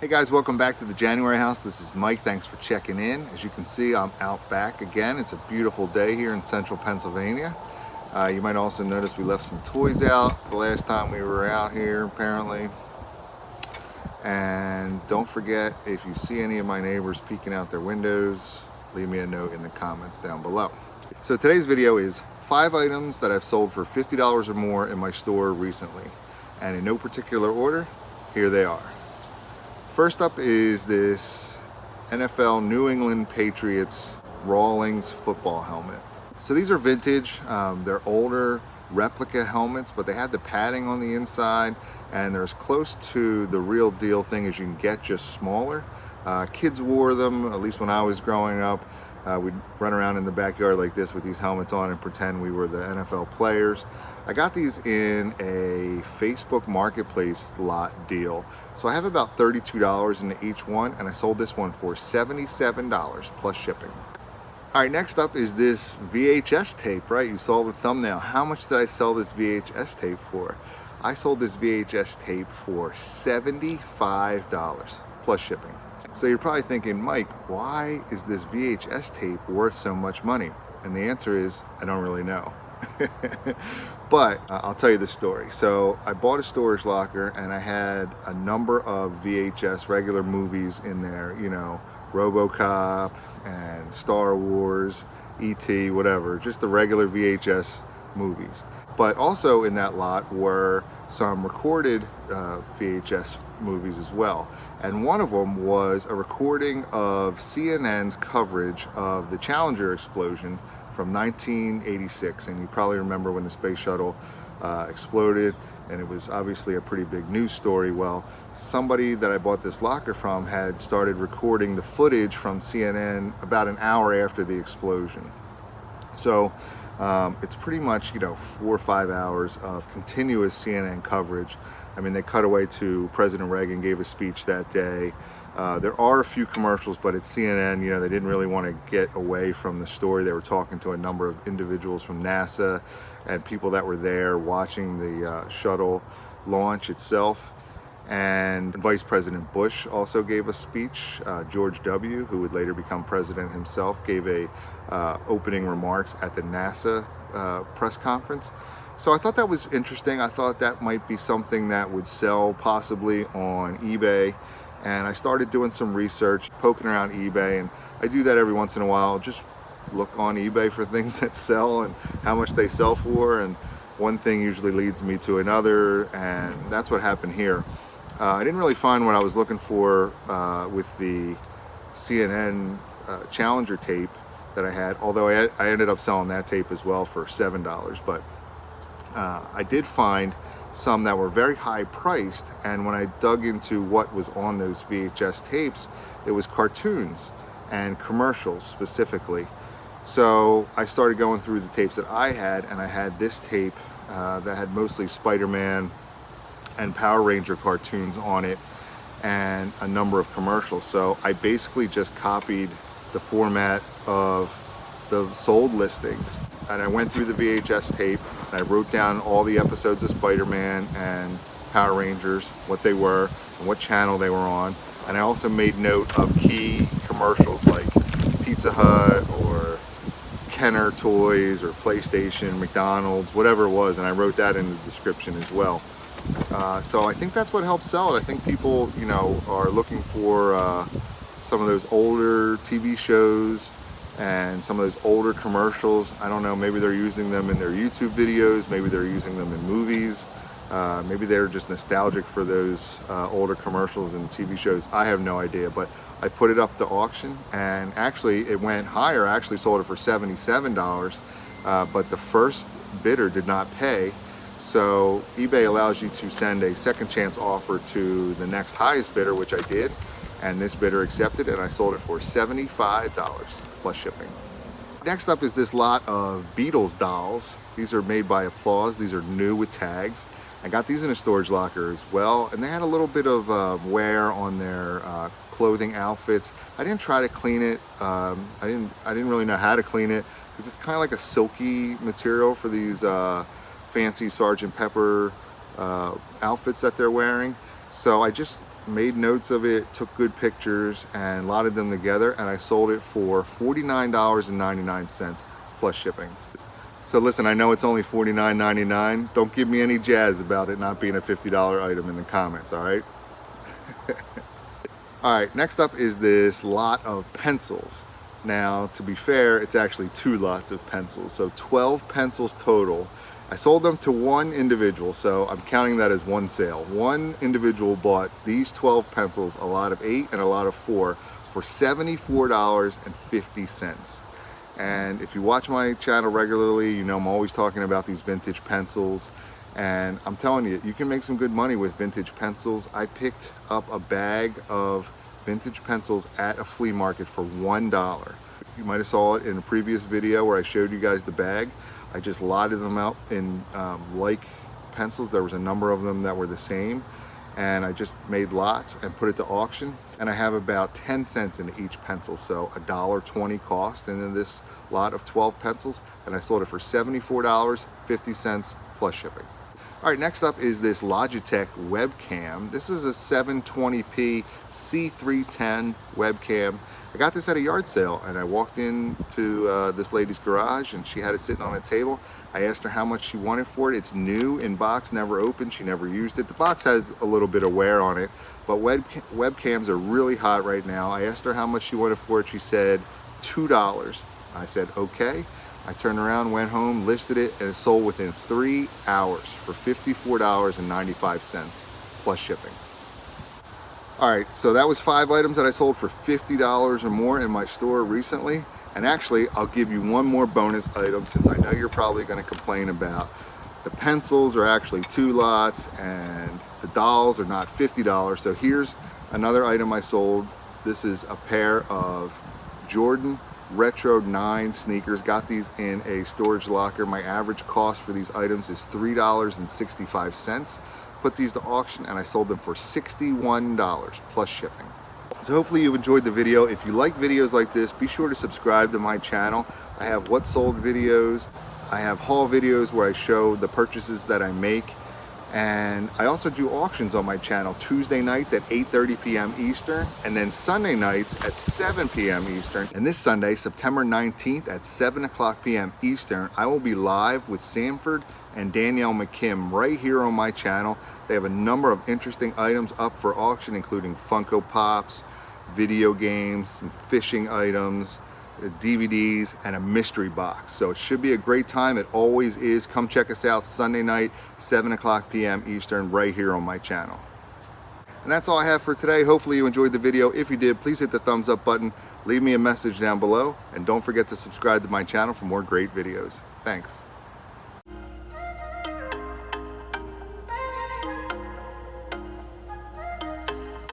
Hey guys, welcome back to the January house. This is Mike. Thanks for checking in. As you can see, I'm out back again. It's a beautiful day here in central Pennsylvania. You might also notice we left some toys out the last time we were out here, apparently. And don't forget, if you see any of my neighbors peeking out their windows, leave me a note in the comments down below. So today's video is 5 items that I've sold for $50 or more in my store recently. And in no particular order, here they are. First up is this NFL New England Patriots Rawlings football helmet. So these are vintage, they're older replica helmets, but they had the padding on the inside and they're as close to the real deal thing as you can get, just smaller. Kids wore them, at least when I was growing up. We'd run around in the backyard like this with these helmets on and pretend we were the NFL players. I got these in a Facebook Marketplace lot deal. So I have about $32 in each one, and I sold this one for $77 plus shipping. All right, next up is this VHS tape, right? You saw the thumbnail. How much did I sell this VHS tape for? I sold this VHS tape for $75 plus shipping. So you're probably thinking, Mike, why is this VHS tape worth so much money? And the answer is, I don't really know. But I'll tell you the story. So I bought a storage locker and I had a number of VHS regular movies in there, you know, RoboCop and Star Wars, E.T., whatever, just the regular VHS movies. But also in that lot were some recorded VHS movies as well. And one of them was a recording of CNN's coverage of the Challenger explosion from 1986, and you probably remember when the space shuttle exploded, and it was obviously a pretty big news story. Well, somebody that I bought this locker from had started recording the footage from CNN about an hour after the explosion. So it's pretty much, you know, 4 or 5 hours of continuous CNN coverage. I mean, they cut away to President Reagan gave a speech that day. There are a few commercials, but it's CNN, you know, they didn't really want to get away from the story. They were talking to a number of individuals from NASA and people that were there watching the shuttle launch itself. And Vice President Bush also gave a speech. George W., who would later become president himself, gave a opening remarks at the NASA press conference. So I thought that was interesting. I thought that might be something that would sell possibly on eBay. And I started doing some research, poking around eBay, and I do that every once in a while. Just look on eBay for things that sell and how much they sell for, and one thing usually leads me to another, and that's what happened here. I didn't really find what I was looking for with the CNN Challenger tape that I had, although I ended up selling that tape as well for $7, but I did find some that were very high priced, and when I dug into what was on those VHS tapes, it was cartoons and commercials specifically. So I started going through the tapes that I had, and I had this tape that had mostly Spider-Man and Power Ranger cartoons on it and a number of commercials. So I basically just copied the format of the sold listings, and I went through the VHS tape and I wrote down all the episodes of Spider-Man and Power Rangers, what they were and what channel they were on, and I also made note of key commercials like Pizza Hut or Kenner Toys or PlayStation, McDonald's, whatever it was, and I wrote that in the description as well. So I think that's what helps sell it. I think people, you know, are looking for some of those older TV shows and some of those older commercials. I don't know, maybe they're using them in their YouTube videos, maybe they're using them in movies, maybe they're just nostalgic for those older commercials and TV shows. I have no idea, but I put it up to auction, and actually it went higher. I actually sold it for $77, but the first bidder did not pay. So eBay allows you to send a second chance offer to the next highest bidder, which I did, and this bidder accepted, and I sold it for $75 plus shipping. Next up is this lot of Beatles dolls. These are made by Applause. These are new with tags. I got these in a storage locker as well, and they had a little bit of wear on their clothing outfits. I didn't try to clean it. I didn't really know how to clean it because it's kind of like a silky material for these fancy Sgt. Pepper outfits that they're wearing. So I just made notes of it, took good pictures, and lotted them together, and I sold it for $49.99 plus shipping. So listen, I know it's only $49.99. Don't give me any jazz about it not being a $50 item in the comments, all right? All right, next up is this lot of pencils. Now, to be fair, it's actually 2 lots of pencils, so 12 pencils total. I sold them to one individual, so I'm counting that as one sale. One individual bought these 12 pencils, a lot of 8 and a lot of 4, for $74.50. And if you watch my channel regularly, you know I'm always talking about these vintage pencils. And I'm telling you, you can make some good money with vintage pencils. I picked up a bag of vintage pencils at a flea market for $1. You might have saw it in a previous video where I showed you guys the bag. I just lotted them out in like pencils. There was a number of them that were the same, and I just made lots and put it to auction, and I have about 10 cents in each pencil, so $1.20 cost, and then this lot of 12 pencils, and I sold it for $74.50 plus shipping. All right, next up is this Logitech webcam. This is a 720p C310 webcam. I got this at a yard sale, and I walked into this lady's garage, and she had it sitting on a table. I asked her how much she wanted for it. It's new in box, never opened. She never used it. The box has a little bit of wear on it, but webcams are really hot right now. I asked her how much she wanted for it. She said $2. I said, okay. I turned around, went home, listed it, and it sold within 3 hours for $54.95 plus shipping. All right, so that was 5 items that I sold for $50 or more in my store recently. And actually, I'll give you one more bonus item, since I know you're probably gonna complain about the pencils are actually 2 lots and the dolls are not $50. So here's another item I sold. This is a pair of Jordan Retro 9 sneakers. Got these in a storage locker. My average cost for these items is $3.65. Put these to auction, and I sold them for $61 plus shipping. So hopefully you enjoyed the video. If you like videos like this, be sure to subscribe to my channel. I have what sold videos. I have haul videos where I show the purchases that I make. And I also do auctions on my channel Tuesday nights at 8:30 p.m. Eastern, and then Sunday nights at 7 p.m. Eastern. And this Sunday, September 19th at 7 o'clock p.m. Eastern, I will be live with Sanford and Danielle McKim right here on my channel. They have a number of interesting items up for auction, including Funko Pops, video games, some fishing items, DVDs, and a mystery box. So it should be a great time. It always is. Come check us out Sunday night, 7 o'clock p.m. Eastern, right here on my channel. And that's all I have for today. Hopefully you enjoyed the video. If you did, please hit the thumbs up button, leave me a message down below, and don't forget to subscribe to my channel for more great videos. Thanks.